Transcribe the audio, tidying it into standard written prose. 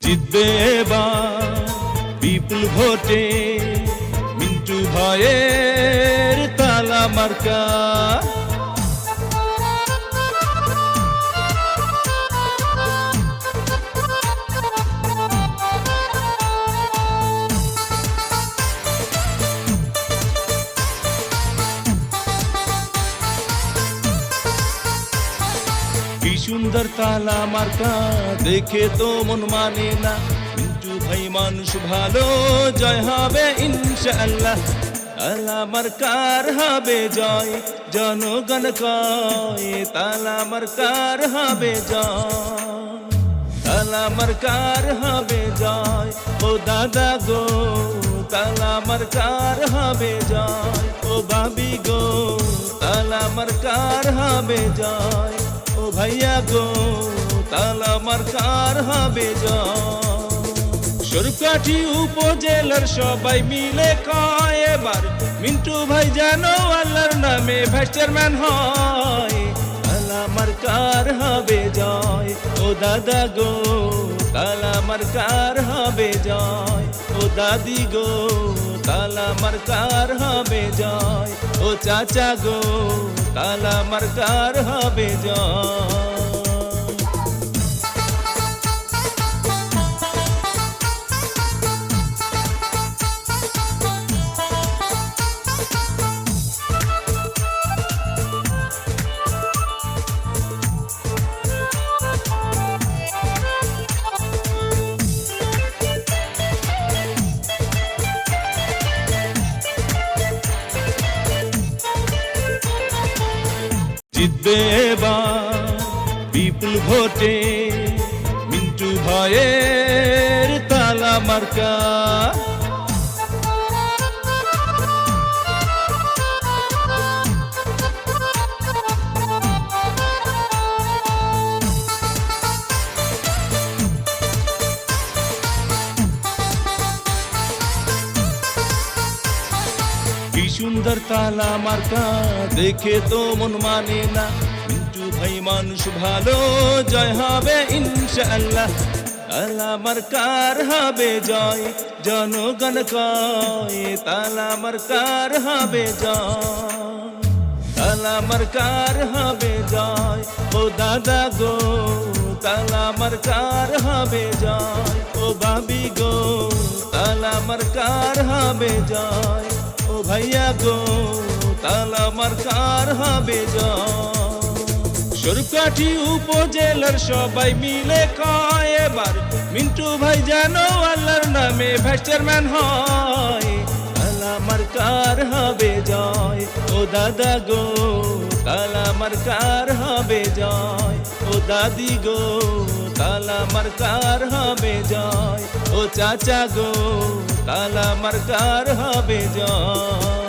জিতবে এবার বিপুল ভোটে মিন্টু ভাইয়ের তালা মার্কা। কি সুন্দর তালা মার্কা, দেখে তো মন মানে না। মিন্টু ভাই মানুষ ভালো, জয় হবে ইনশাআল্লাহ। তালা মার্কার হবে জয়, জনগণ কয় তালা মার্কার হবে জয়। তালা মার্কার হবে জয়, ও দাদা গো তালা মার্কার হবে জয়। ও ভাবি গো তালা মার্কার হবে জয়। ও ভাইয়া গো তালা মার্কার হবে জয়। সরকাঠি উপজেলার সবাই মিলে কয় এবার মিন্টু ভাই যেন আল্লাহর নামে ভাইস চেয়ারম্যান হয়। তালা মার্কার হবে জয়, ও দাদা গো তালা মার্কার হবে জয়। ও দাদি গো তালা মার্কার হবে জয়। ও চাচা গো তালা মার্কার হবে জয়। জিতবে এবার বিপুল ভোটে মিন্টু ভাইয়ের তালা মার্কা। কি সুন্দর তালা মার্কা, দেখে তো মন মানে না। মিন্টু ভাই মানুষ ভালো, জয় হবে ইনশাআল্লাহ। তালা মার্কার হবে জয়, জনগণ কয় তালা মার্কার হবে জয়। তালা মার্কার হবে জয়, ও দাদা গো তালা মার্কার হবে জয়। ও ভাবি গো তালা মার্কার হবে জয়। ও ভাইয়া গো তালা মার্কার হবে জয়। সরকাঠি উপজেলার সবাই মিলে কয় এবার মিন্টু ভাই যেন আল্লাহর নামে ভাইস চেয়ারম্যান হয়। তালা মার্কার হবে জয়, ও দাদা গো তালা মার্কার হবে জয়। ও দাদি গো তালা মার্কার হবে জয়। ও চাচা গো তালা মার্কার হবে জয়।